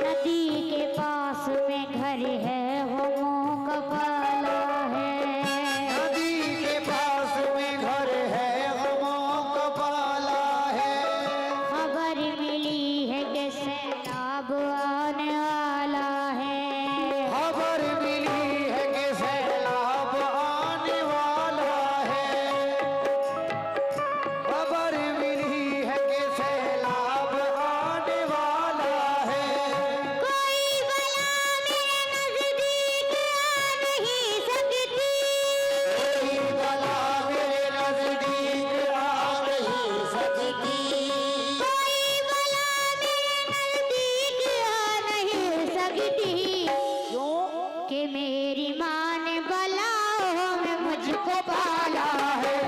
नदी के पास में घर है वो मोह का पाला है। नदी के पास में घर है गमों का पाला है। खबर मिली है कि सैलाब आने वाला है। खबर मिली है कि सैलाब आने वाला है। खबर मिली है कि सैलाब आने वाला है। कोई बला मेरे नजदीक आ नहीं सकती। कोई बला मेरे नजदीक आ नहीं सकती। कोई बला मेरे नजदीक आ नहीं सकती। क्यों? कि मेरी माँ ने बलाओं में मुझको पाला है।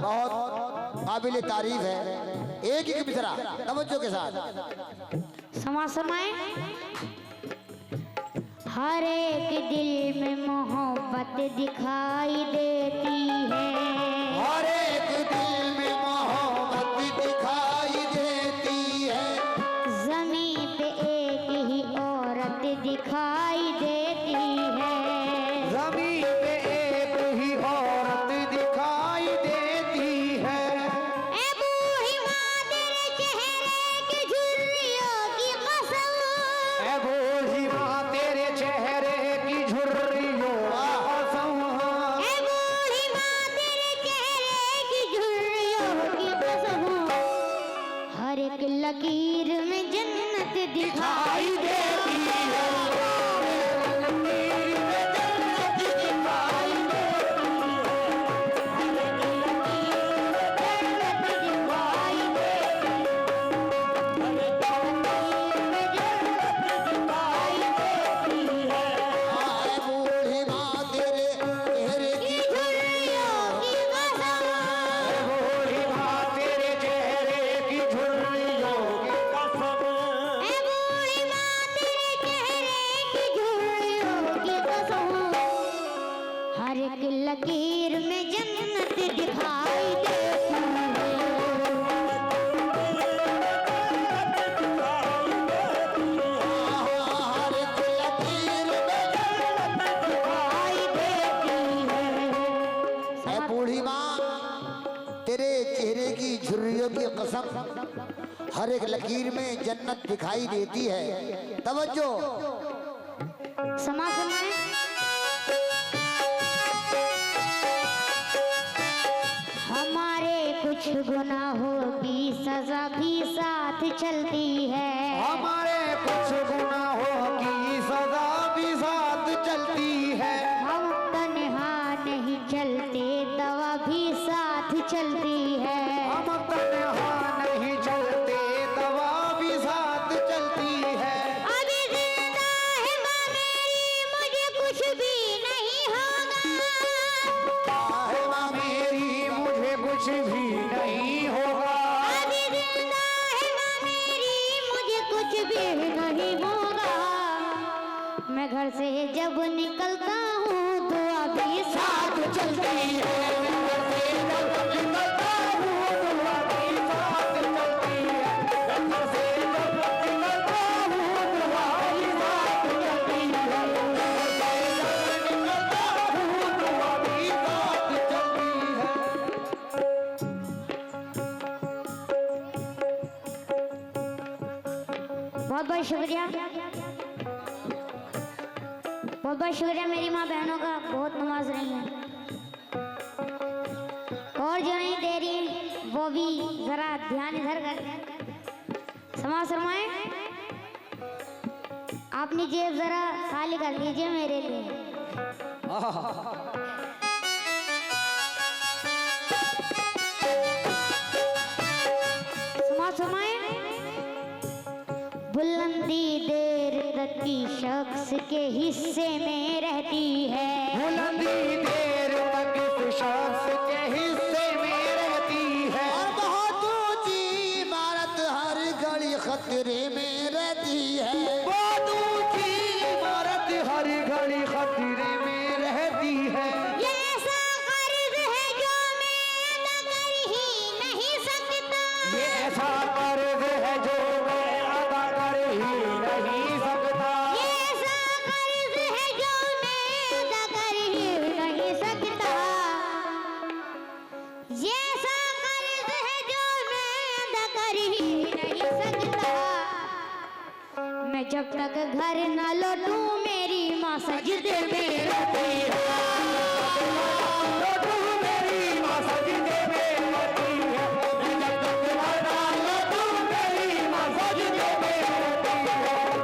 बहुत काबिल तारीफ है। एक एक मिसरा तवज्जो के साथ समा समाए। हर एक दिल में मोहब्बत दिखाई देती है। हर एक दिल में मोहब्बत दिखाई देती है। जमीन पे एक ही औरत दिखाई देती है। जमीन पे एक ही औरत दिखाई देती है। ए बूढ़ी माँ तेरे चेहरे की झुर्रियों की कसम। ऐ बूढ़ी माँ तेरे चेहरे की झुर्रियों की कसम। ए बूढ़ी माँ तेरे चेहरे की झुर्रियों की कसम। हर एक लकीर में जन्नत दिखाई देती है। हर एक लकीर में जन्नत दिखाई देती है। हर एक लकीर में जन्नत दिखाई देती है। ऐ बूढ़ी माँ तेरे चेहरे की झुर्रियों की कसम हर एक लकीर में जन्नत दिखाई देती है। तवज्जो समा समाए। हमारे कुछ गुनाहों की सजा भी साथ चलती है। हमारे कुछ गुनाहों की सजा भी साथ चलती है। हम तन्हा नहीं चलते दवा भी साथ चलती है। हम तन्हा नहीं चलते दवा भी साथ चलती है। अभी जिंदा है माँ मेरी मुझे कुछ भी नहीं होगा। है माँ मेरी मुझे कुछ भी नहीं होगा। अभी जिंदा है माँ मेरी मुझे कुछ भी नहीं होगा। मैं घर से जब निकलता हूँ दुआ भी साथ चलती है। बहुत बहुत शुक्रिया। बहुत बहुत शुक्रिया मेरी माँ बहनों का, बहुत नवाज रही हैं। और जो नहीं दे रही वो भी जरा ध्यान इधर कर। समाज शर्माए अपनी जेब जरा खाली कर लीजिए मेरे लिए। समाज शर्माए बुलंदी देर तक की शख्स के हिस्से में रहती है। बुलंदी देर तक इस शख्स के हिस्से में रहती है। और बहुत ऊंची इमारत हर घड़ी खतरे में रहती है। बहुत ऊंची इमारत हर घड़ी खतरे में रहती है। ये ऐसा कर्ज है जो मैं अदा कर ही नहीं सकता। ये ऐसा कर्ज है जो मैं अदा कर ही नहीं सकता। ये ऐसा कर्ज है जो मैं अदा कर ही नहीं सकता। ये ऐसा कर्ज है जो मैं अदा कर ही नहीं सकता। मैं जब तक घर न लौटूं मेरी माँ सजदे में रहती है। तो तू मेरी माँ सजदे में रहती है। मैं जब तक घर ना लौटूं मेरी माँ सजदे में रहती है।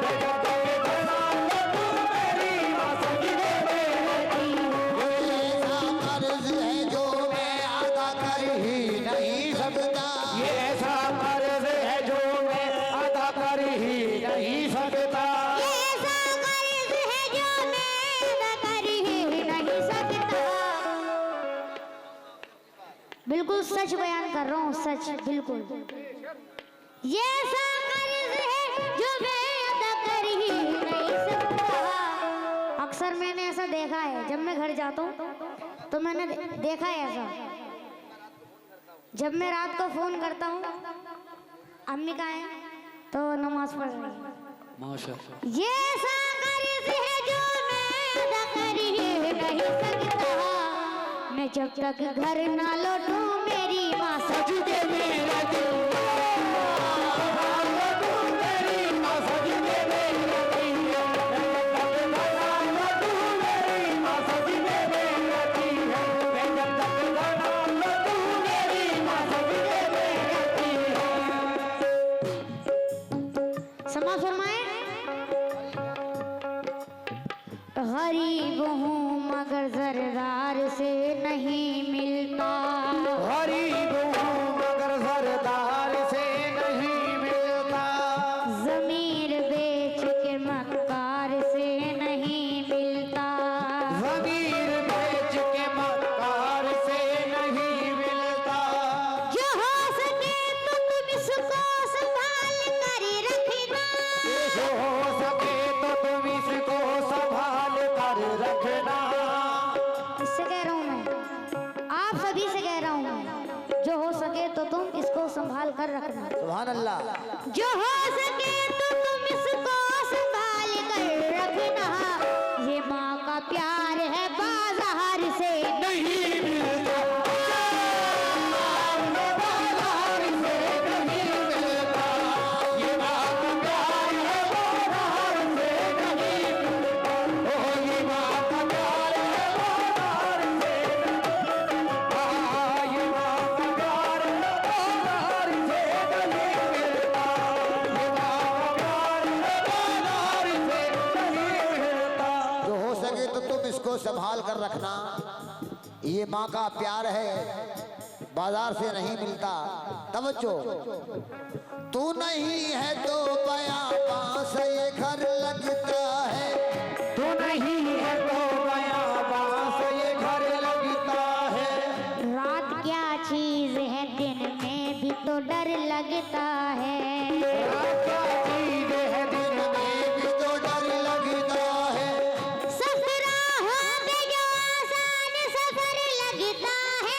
मैं जब तक घर ना लौटूं मेरी माँ सजदे में रहती है। ये ऐसा कर्ज है जो मैं अदा कर ही नहीं सकता। ये ऐसा कर्ज है जो मैं अदा कर ही नहीं सकता। ये ऐसा कर्ज है जो मैं अदा कर ही नहीं सकता। बिल्कुल सच बयान कर रहा हूँ, सच बिल्कुल। ये ऐसा कर्ज है जो मैं अदा कर ही नहीं सकता। अक्सर मैंने ऐसा देखा है, जब मैं घर जाता हूँ तो मैंने देखा है ऐसा। जब मैं रात को फोन करता हूँ, अम्मी कहाँ है, तो नमाज पढ़ रही है। माशाअल्लाह। ये ऐसा कर्ज है जो मैं अदा कर ही नहीं सकता। मैं जब तक घर ना लौटूं मेरी माँ सजदे में रहती है। तू मेरी माँ सजदे में रहती है। मैं जब तक घर ना लौटूं मेरी माँ सजदे में रहती है। मैं जब तक घर ना लौटूं मेरी माँ सजदे में रहती है। समा फरमाए, गरीब हूँ मगर जरदार से नहीं मिलता। गरीब हूँ मगर सरदार से नहीं मिलता। जमीर बेच के मक्कार से नहीं मिलता। ज़मीर बेच के मक्कार से नहीं मिलता। जो हो सके तो तुम इसको संभाल कर रखना। जो हो सके तो तुम इसको संभाल कर रखना। इससे कह रहा हूँ मैं, आप सभी से कह रहा हूँ मैं, जो हो सके तो तुम इसको संभाल कर रखना। सुभान अल्लाह। जो हो सके तो तुम इसको संभाल कर रखना। ये माँ का प्यार है बाजार से नहीं मिलता। बाजार से नहीं मिलता। ये माँ का प्यार है बाजार से नहीं मिलता। ओ ये माँ का प्यार है बाजार से नहीं मिलता। ये माँ का प्यार है बाजार से नहीं मिलता। ये माँ का प्यार है बाजार से नहीं मिलता। जो हो सके तो तुम इसको संभाल कर रखना। ये माँ का प्यार है, बाजार से नहीं मिलता। तवज्जो। तू नहीं है तो बया पास ये घर लगता है। तू नहीं है तो गया बास ये घर लगता है। रात क्या चीज है दिन में भी तो डर लगता है। रात क्या चीज है दिन में भी तो डर लगता है। सफराहों में जो आसान सफर लगता है।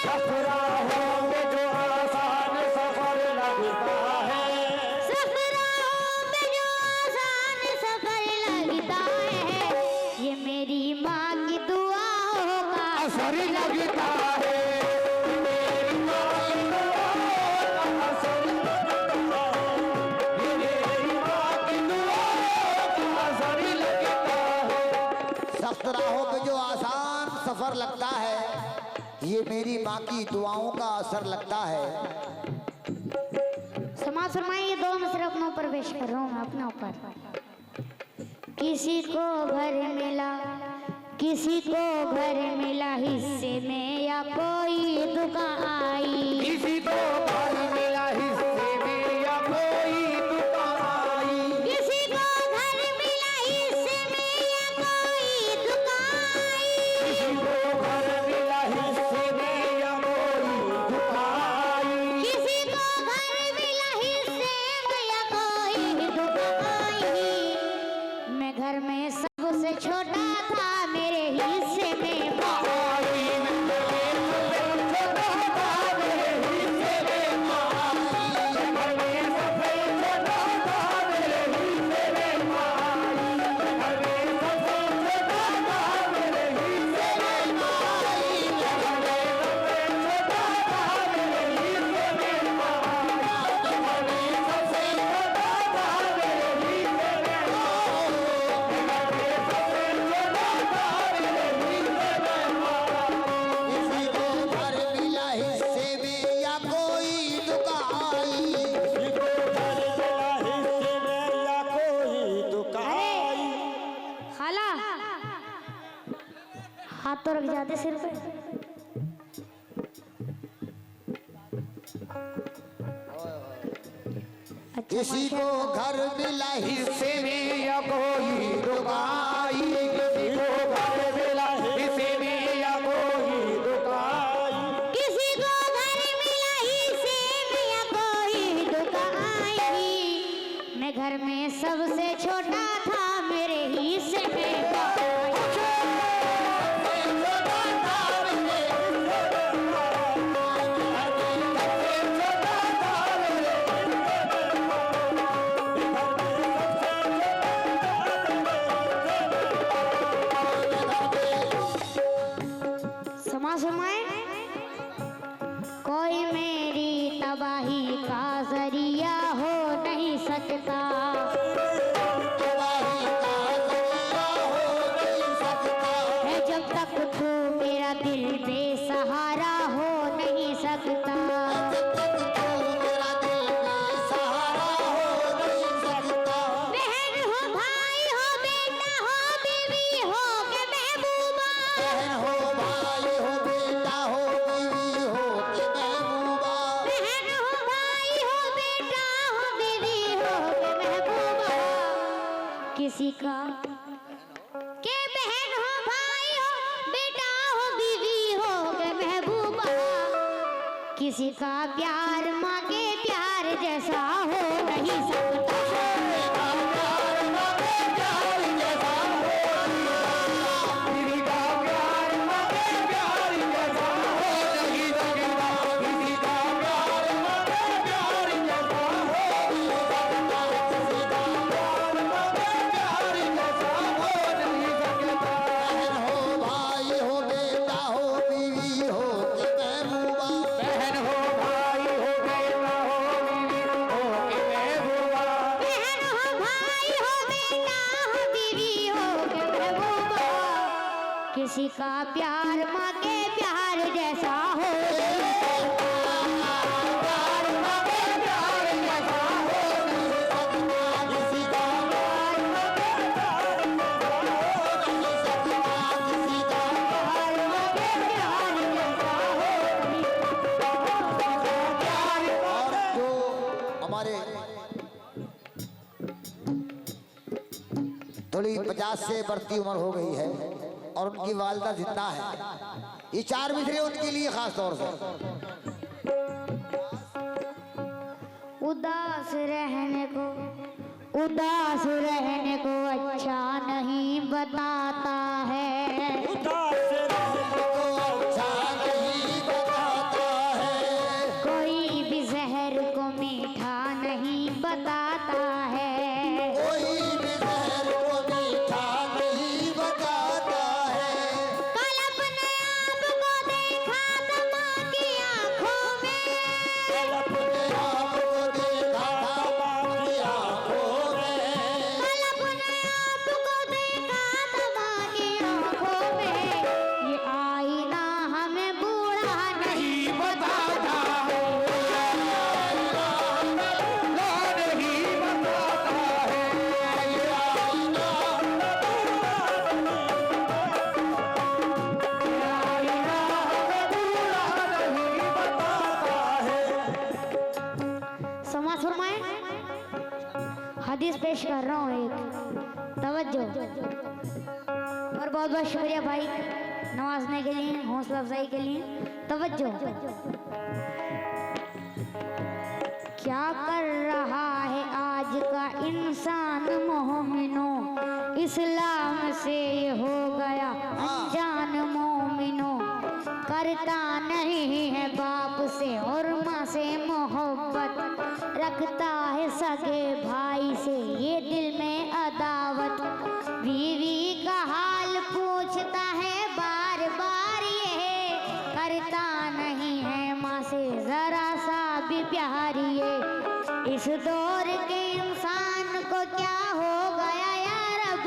सफराहों में जो आसान सफर लगता है। सफराहों में जो आसान सफर लगता है। ये मेरी माँ की दुआओं का असर लगता है। मेरी माँ की दुआओं का असर लगता है। ये मेरी माँ की दुआओं का असर लगता है। सख्त राहों पे जो आसान सफर लगता है, ये मेरी माँ की दुआओं का असर लगता है। समाज फरमाइए, ये दो मिसरे अपने ऊपर पेश कर रहा हूँ मैं, अपने ऊपर। किसी को घर मिला, किसी को घर मिला हिस्से में या कोई दुकान आई। किसी को घर मिला हिस्से में या कोई दुकान आई। किसी को घर मिला हिस्से में या कोई दुकान आई। किसी को घर मिला हिस्से में या कोई दुकान आई। किसी को घर मिला हिस्से में हाथ तो रख जाते सिर पे। अच्छा, किसी को घर मिला हिस्से में या कोई रुबाई, किसी को घर मिला हिस्से में या कोई दुकाई, किसी को घर मिला हिस्से में या कोई दुकाई। मैं घर में सबसे छोटा था, मेरे हिस्से में कोई। कोई मेरी तबाही का जरिया हो नहीं सकता, है जब तक तू मेरा दिल बेसहारा हो नहीं सकता। बहन हो, भाई हो, बेटा हो, बीवी हो के महबूबा, बहन हो, भाई हो, बेटा हो, बीवी हो के महबूबा, बहन हो, भाई हो, बेटा हो, बीवी हो के महबूबा। किसी का के बहन हो, भाई हो, बेटा हो, बीवी हो के महबूबा। किसी का प्यार माँ के प्यार जैसा हो नहीं सकता। किसी का प्यार माँ के प्यार जैसा हो, थोड़ी 50 से बढ़ती उम्र हो गई है और उनकी वालिदा जिंदा है। ये 4 मिसरे उनके लिए खास तौर से। उदास रहने को अच्छा नहीं बताता है, उदास रहने को अच्छा नहीं बताता है, कोई भी जहर को मीठा नहीं बताता है। कोई भी जहर को मीठा नहीं बताता है। कल अपने आप को देखा था माँ की आँखों में, अपने आप को देखा था माँ की आँखों में, कल अपने आप को देखा था माँ की आँखों में। ये आईना हमें बूढ़ा नहीं बताता है। समाज फरमाए, हदीस पेश कर रहा हूँ एक, तवज्जो। और बहुत बहुत शुक्रिया भाई नवाजने के लिए, हौसला अफजाई के लिए। तवज्जो। क्या कर रहा है आज का इंसान मोमिनो, इस्लाम से ये हो गया अनजान मोमिनो। करता नहीं है बाप से और माँ से मोहब्बत, रखता है सगे भाई से ये दिल में अदावत। बीवी का हाल पूछता है बार बार, ये करता नहीं है माँ से जरा सा भी प्यार। ये इस दौर के इंसान को क्या हो गया या रब,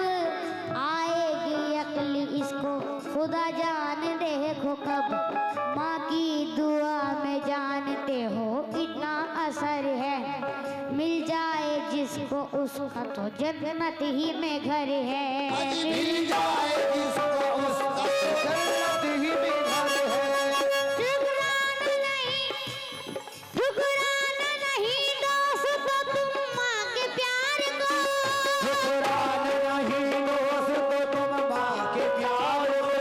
आएगी अक्ल इसको खुदा जान देखो कब। माँ की दुआ में जानते हो कितना असर है, मिल जाए जिसको उसका तो जन्नत ही में घर है। मिल जाए जिसको उसका तो जन्नत ही में घर है। ठुकराना नहीं दोस्तों तुम माँ के प्यार को। ठुकराना नहीं दोस्तों तुम माँ के प्यार को।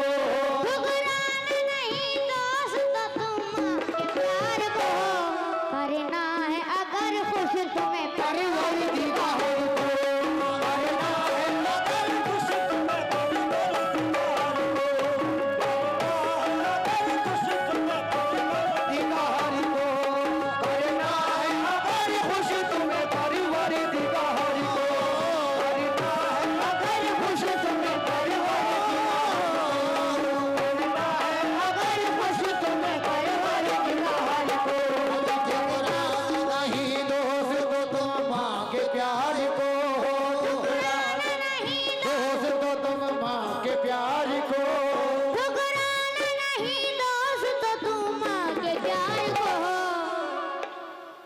ठुकराना नहीं दोस्तों तुम माँ के प्यार को। करना है अगर खुश तुम्हें परिवार दीवार को करना है अगर खुश तुम्हें परिवार दीवार को करना है अगर खुश तुम्हें परिवार दीवार को करना है अगर खुश तुम्हें परिवार करना है अगर खुश तुम्हें परिवार दीवार को। नहीं दोस्तों तुम माँ के प्यार को दोस्तों तुम माँ के प्यार को ठुकराना नहीं दोस्तों तुम माँ के प्यार को।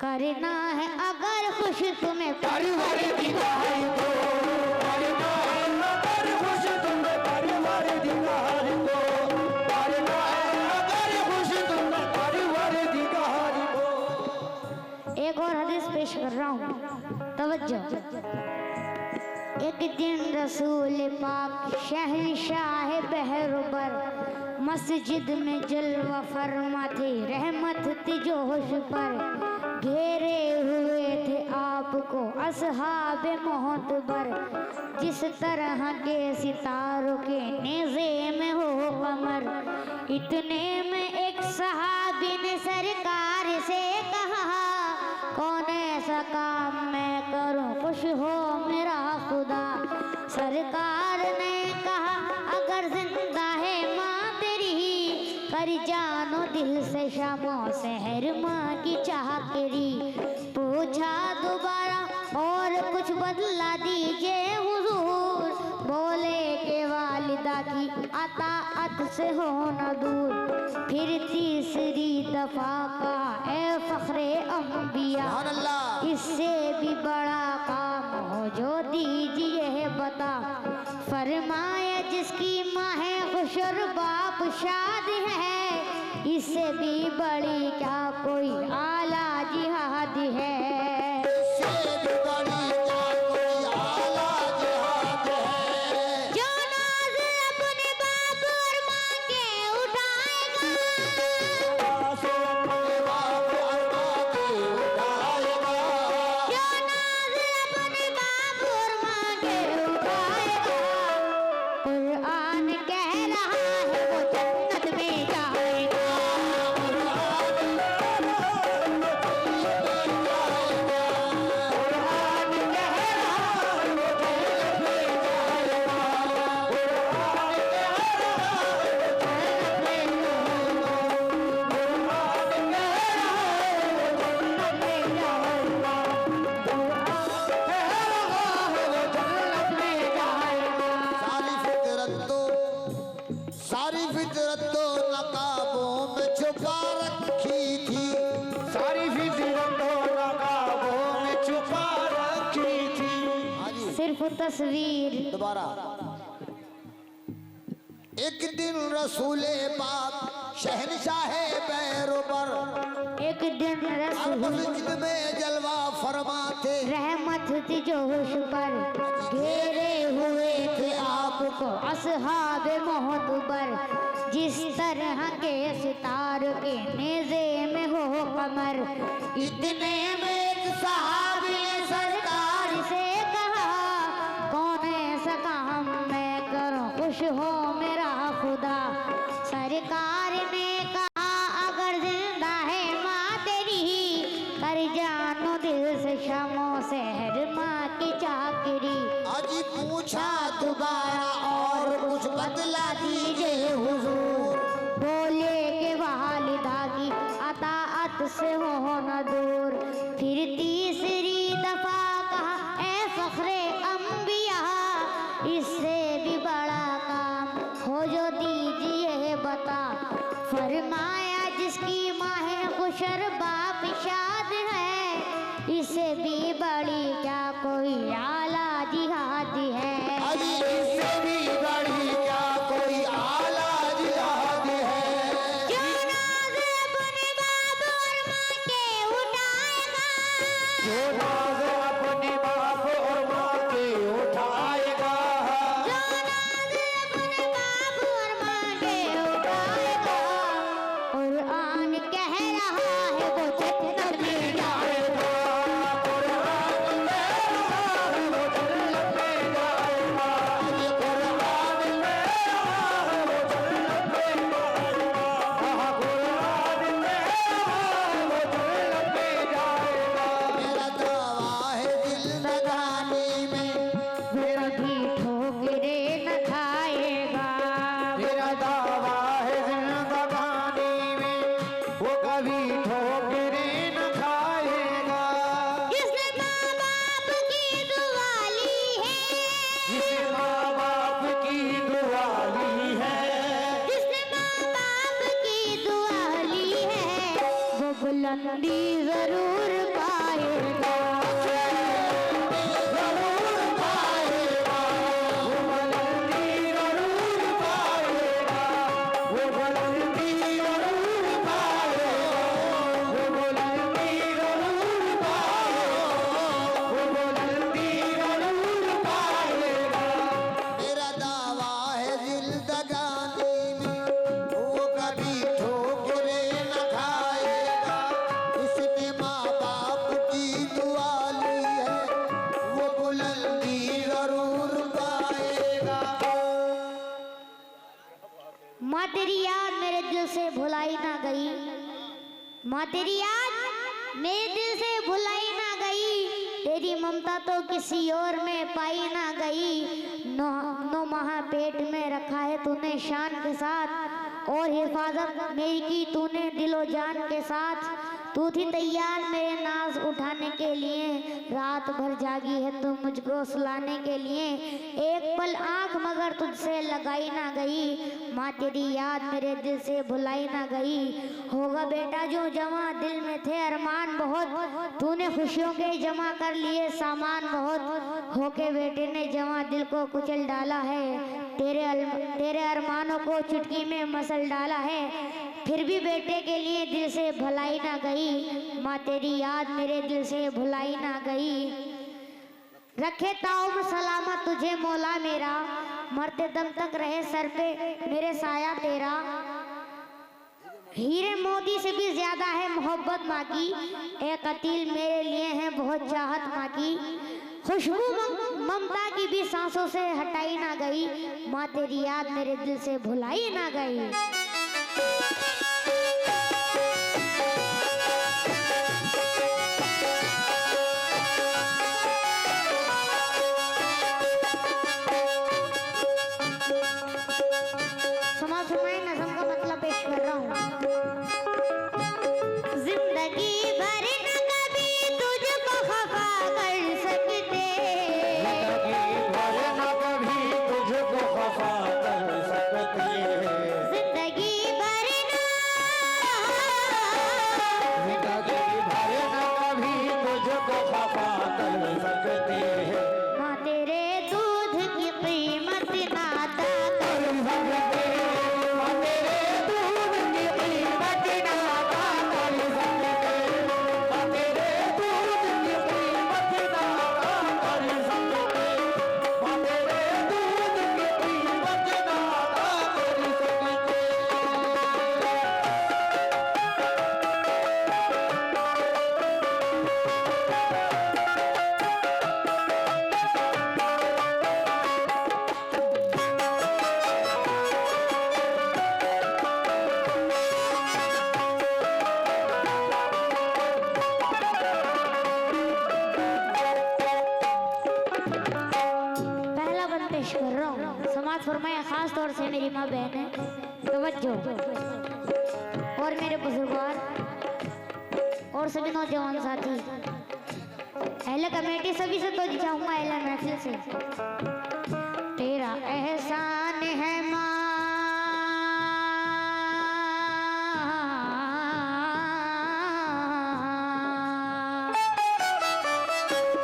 करना है अगर खुश तुम्हें परिवार दीवार को करना है अगर खुश तुम्हें परिवार दीवार को करना है अगर खुश तुम्हें परिवार दीवार को। एक और हदीस पेश कर रहा हूँ, तवज्जो। एक दिन रसूल पाक शहंशाह बहरुबर मस्जिद में जलवा फरमा थे, रहमत थी जोश पर। घेरे हुए थे आपको असहाब मोहतबर, जिस तरह के सितारों के नेज़े में हो कमर। इतने में एक सहाबी ने सरकार से कहा, कौन ऐसा काम मैं करूं खुश हो मेरा खुदा। सरकार ने कहा, अगर जिंदा है माँ तेरी, कर जानो दिल से शामो सहर माँ की चाकरी। पूछा दोबारा और कुछ बदला दीजिए हुजूर, बोले के वालिदा की अताअत से हो न दूर। फिर तीसरी दफा का ए फखरे अंबिया, सुभान अल्लाह। इससे भी बड़ा काम हो जो दीजिए बता। फरमाया जिसकी माँ है खुश और बाप शाद है, इससे भी बड़ी क्या कोई आला जिहाद है। इससे भी बड़ी क्या कोई आला जिहाद है। जो नाज अपने बाप और माँ के उठाएगा, से अपने बाप और माँ के उठाएगा। जो नाज अपने बाप और माँ के उठाएगा। कुरान कह रहा है वो जन्नत में जाएगा। सारी फितरत तो नकाबों में छुपा रखी थी। सारी फितरत तो नकाबों में छुपा रखी थी। हाँ जी, सिर्फ तस्वीर। दोबारा। एक दिन रसूले पाक शहनशाह बैरुबर एक दिन रसूल मस्जिद में जलवा फरमाते। रहमत थी जोश पर, घेरे हुए थे आपको असहाब मोहतबर। जिस तरह के सितारों के नेज़े में हो कमर। इतने में एक सहाबी ने सरकार से कहा, कौन ऐसा काम मैं करूं खुश हो मेरा खुदा। सरकार ने कहा, अगर जिंदा है माँ तेरी, कर जानो दिल से शमो सहर माँ की चाकरी। अजी पूछा दोबारा और कुछ बदला दीजिए हुजूर। बोले के वालिदा की अताअत से हो न दूर। फिर तीसरी दफा कहा, ए फखरे अंबिया, इससे भी बड़ा काम हो जो दीजिए बता। फरमाया जिसकी माँ है खुश और बाप शाद है, इससे भी बड़ी क्या कोई आला जिहाद है। अजी इससे भी बड़ी क्या कोई माँ तेरी याद मेरे दिल से भुलाई ना गई, माँ तेरी याद मेरे दिल से भुलाई ना गई, तेरी ममता तो किसी और में पाई ना गई। 9 माह पेट में रखा है तूने शान के साथ, और हिफाजत मेरी की तूने दिलो जान के साथ। तू थी तैयार मेरे नाज उठाने के लिए, रात भर जागी है तू मुझको सुलाने के लिए, एक पल आंख मगर तुझसे लगाई ना गई, माँ तेरी याद मेरे दिल से भुलाई ना गई। होगा बेटा जो जमा दिल में थे अरमान बहुत, तूने खुशियों के जमा कर लिए सामान बहुत, होके बेटे ने जमा दिल को कुचल डाला है, तेरे अरमानों को चुटकी में मसल डाला है, फिर भी बेटे के लिए दिल से भुलाई ना गई, माँ तेरी याद मेरे दिल से भुलाई ना गई। रखे ताउम्र सलामत तुझे मौला मेरा, मरते दम तक रहे सर पे मेरे साया तेरा। हीरे मोती से भी ज्यादा है मोहब्बत माँ की, ए कतील मेरे लिए है बहुत चाहत माँ की, खुशबू ममता की भी सांसों से हटाई ना गई, माँ तेरी याद मेरे दिल से भुलाई ना गई। खास तौर से मेरी माँ बहन है तवज्जो, और मेरे बुजुर्गवार और सभी नौजवान साथी, अहले कमेटी सभी से तो चाहूँगा अहले महफिल से, तेरा एहसान है माँ,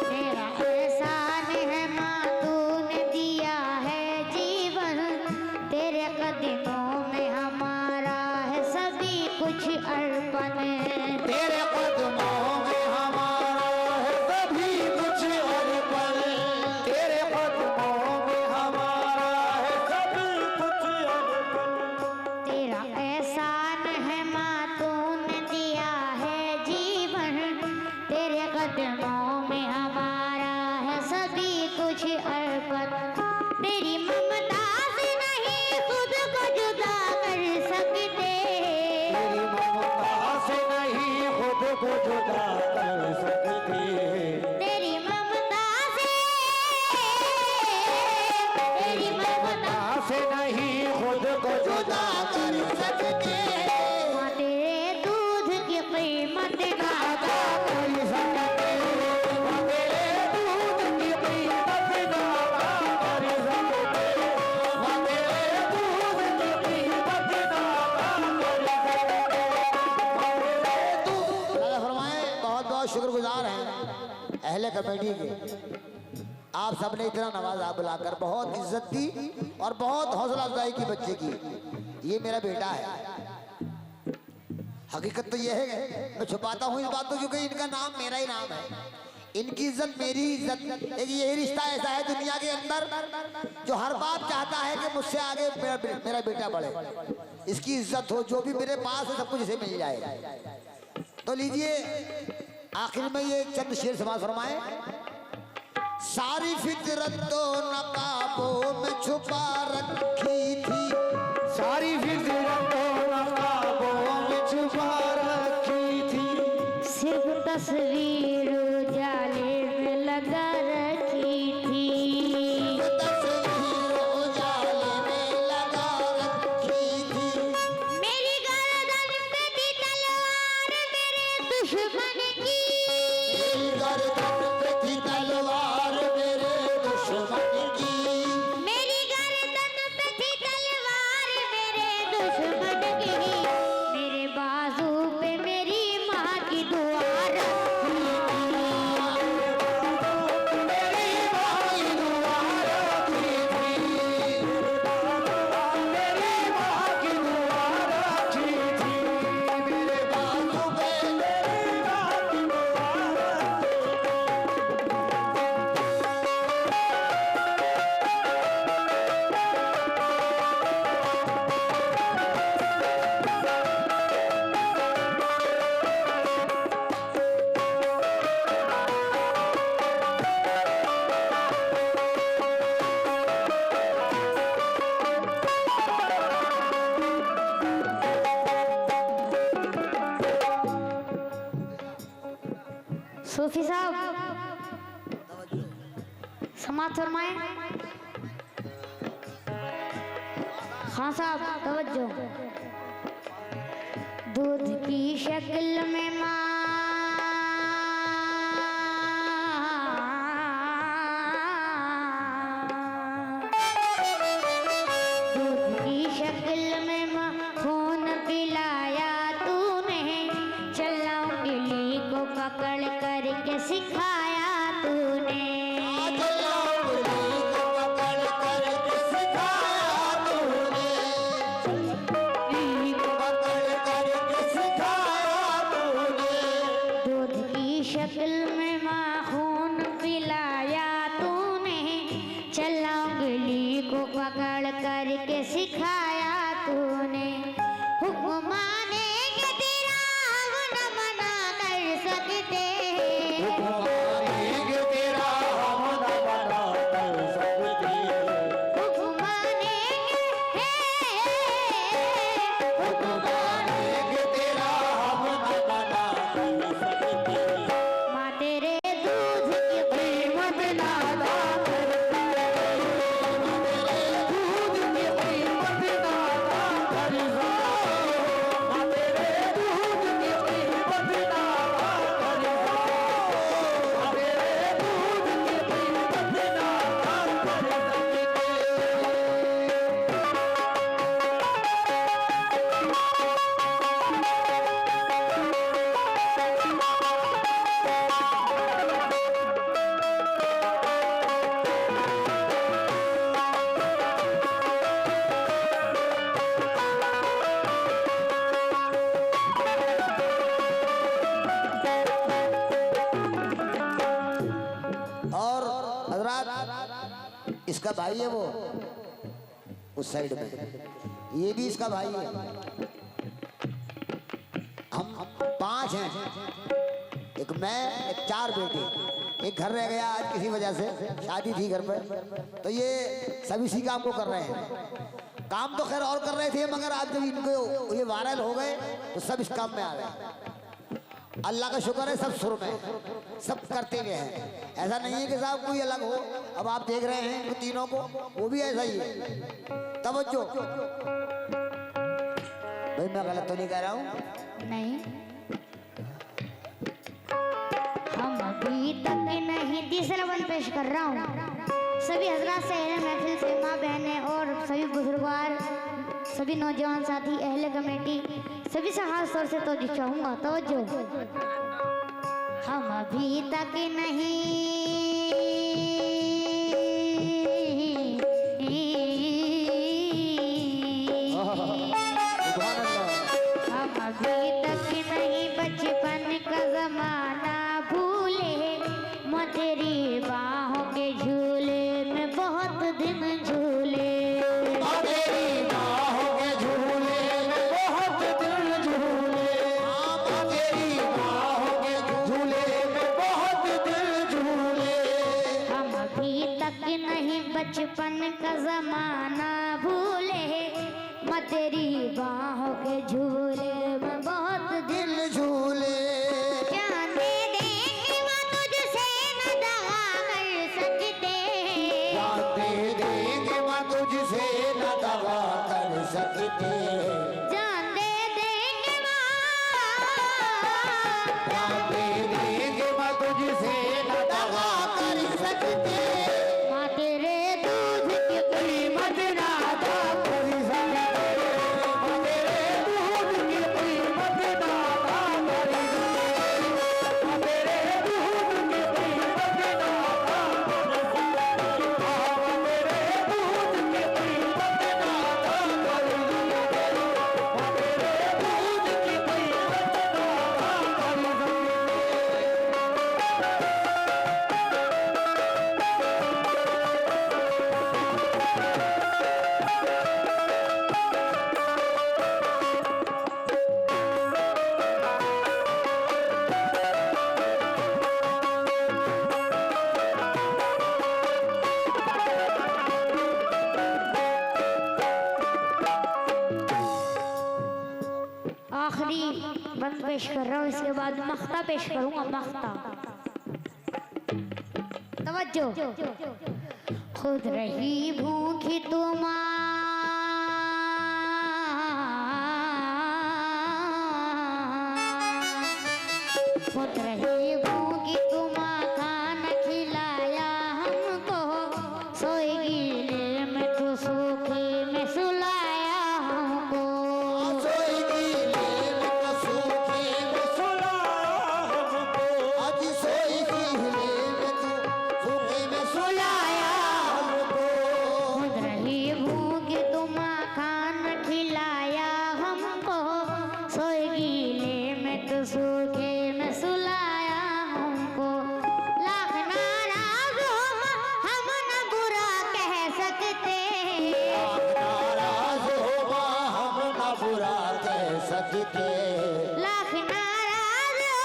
तेरा एहसान है माँ, तूने दिया है जीवन, तेरे कदमों में हमारा है सभी कुछ अर्पण, तेरे कदमों में हमारा है सभी कुछ अर्पण, तेरे कदमों में हमारा है सभी कुछ अर्पण, तेरा एहसान है माँ, तूने दिया है जीवन, तेरे कदमों में हमारा है सभी कुछ अर्पण, तेरी ममता से नहीं खुद को जुदा कर सकते, तेरी ममता से नहीं खुद को जुदा कर सकते, तेरी ममता से, तेरी ममता से नहीं खुद को जुदा कर सकते, माँ तेरे दूध की कीमत ना अदा कर सकते, तेरे दूध की कीमत ना अदा कर सकते, तेरे दूध की कीमत ना अदा कर सकते। अल्लाह फरमाए बहुत बहुत शुक्रगुजार हैं अहले कमेटी के, आप सबने इतना नवाजा बुलाकर बहुत इज्जत दी और बहुत हौसला अफजाई की बच्चे की। ये मेरा बेटा है, हकीकत तो ये है, मैं छुपाता हूँ इस बात को क्योंकि इनका नाम मेरा ही नाम है, इनकी इज्जत मेरी इज्जत, एक यही रिश्ता ऐसा है दुनिया के अंदर जो हर बाप चाहता है कि मुझसे आगे मेरा बेटा बढ़े, इसकी इज्जत हो, जो भी मेरे पास है सब कुछ इसे मिल जाए। तो लीजिए आखिर में ये चंद शेर समाज फरमाए, सारी फितरत तो नकाबों में छुपा रखी थी, सारी फितरतों नकाबों में छुपा रखी थी। सिर्फ तस्वीर उजाले में लगा रखी थी। तस्वीर उजाले में लगा रखी थी। मेरी गर्दन पे थी तलवार मेरे दुश्मन की। मेरी गर्दन पे थी तलवार मेरे दुश्मन की। मेरी गर्दन पे थी तलवार मेरे दुश्मन की। मेरे बाजू पे मेरी माँ की दुआ रखी थी। मेरी माँ की दुआ रखी थी। मेरी माँ की दुआ रखी थी। मेरे बाजू पे मेरी माँ की दुआ रखी थी। सूफी साहब समात फरमाए। हाँ साहब तवज्जो। दूध की शक्ल में दूध की शक्ल में खून पिलाया तूने। चलना उंगली को पकड़ करके सिखाया तूने। उंगली को पकड़ करके सिखाया तूने। उंगली को पकड़ करके सिखाया तूने। दूध की शक्ल में खून पिलाया तूने। चलना उंगली को पकड़ करके सिखाया तूने। हुक्म मानेंगे तेरा हम न मना कर सकते। मानेंगे तेरा हम न मना कर सकते। हुक्म मानेंगे हुक्म मानेंगे तेरा हम न मना कर सकते। माँ तेरे दूध की कीमत ना अदा करती। दूध की कीमत ना अदा करती। तेरे दूध की कीमत ना अदा करती। तेरे दूध की कीमत ना अदा करती। और हजरात इसका भाई है वो उस साइड में, ये भी इसका भाई है। हम 5 हैं, एक मैं, एक 4 बेटे। एक घर रह गया आज किसी वजह से, शादी थी घर पर, तो ये सब इसी काम को कर रहे हैं। काम तो खैर और कर रहे थे, मगर आज जब इनको ये वायरल हो गए तो सब इस काम में आ गए। अल्लाह का शुक्र है, सब सुर में, सब करते हुए हैं। ऐसा नहीं है कि साहब कोई अलग हो। अब आप देख रहे हैं इन तीनों को, वो भी ऐसा ही है। तवज्जो भाई, मैं गलत तो नहीं कह रहा हूँ। नहीं, हम अभी तक नहीं। तीसरा वन पेश कर रहा हूँ। सभी हजरात से, अहले महफिल से, माँ बहनें और सभी बुजुर्गवार, सभी नौजवान साथी, अहले कमेटी, सभी से खास तौर से तो चाहूँगा तवज्जो। हम अभी तक हम अभी तक नहीं बचपन का जमाना भूले। मैं तेरी बाहों के झूले में बहुत दिन झूले। तेरी बाहों के झूले में बहुत दिल झूले। तेरी बाहों के झूले में बहुत दिल झूले। हम अभी तक नहीं बचपन का जमाना भूले। मैं तेरी बाहों के झूले में बहुत दिल दिल झूले जान दे देंगे मैं तुझसे न दगा कर सकते जान दे देंगे मैं तुझसे न दगा कर सकते जान दे देंगे जान दे देंगे मैं तुझसे न दगा कर सकते माँ तेरे दूध की कीमत ना अदा कर सकते तेरे दूध की कीमत ना अदा कर सकते तेरे दूध की कीमत ना अदा कर सकते तेरे दूध की कीमत ना अदा कर सकते तेरे दूध की कीमत ना अदा कर सकते आखिरी बंद पेश कर रहा हूँ, इसके बाद मख्ता पेश करूंगा। मख्ता तवज्जो। खुद रही भूखी खुद रही भूखी खाना खिलाया हमको सोएगी नींद में तो सूखे में सुलाया हमको सोएगी नींद में सूखे में सुला हमको आज सोएगी नींद में सूखे में सुलाया हमको खुद रही भूख तुम खाना खिलाया हमको सोएगी में तो सूखे में सुलाया हमको लाख नाराज हो हम न बुरा कह सकते नाराज होगा हम न बुरा कह सकते लाख नाराज हो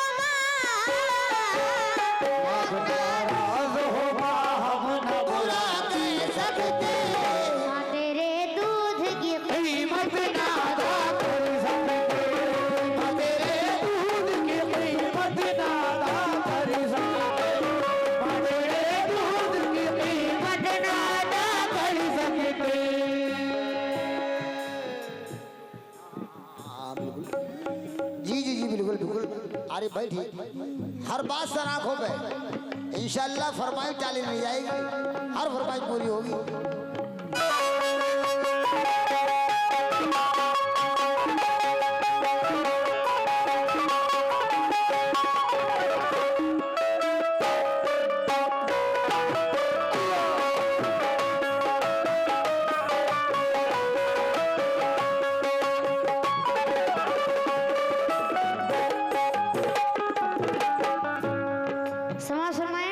नाराज होगा हम न बुरा कह सकते माँ तेरे दूध की कीमत ना अदा कर सकते तेरे दूध की कीमत ना अदा कर सकते तेरे दूध की कीमत ना अदा कर सकते हाँ, बिल्कुल। जी जी जी बिल्कुल बिल्कुल। अरे बैठिए, हर बात सर आंखों पे इंशाल्लाह फरमाइश टाली नहीं जाएगी, हर फरमाइश पूरी होगी। समय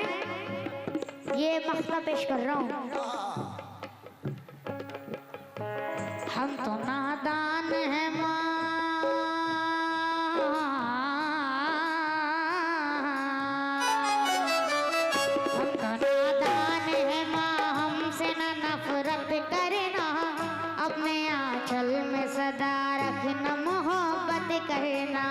ये मख्ता पेश कर रहा हूँ। हम तो नादान हैं हम तो नादान हैं माँ, हमसे न नफरत करना, अपने आंचल में सदा रखना मोहब्बत करना।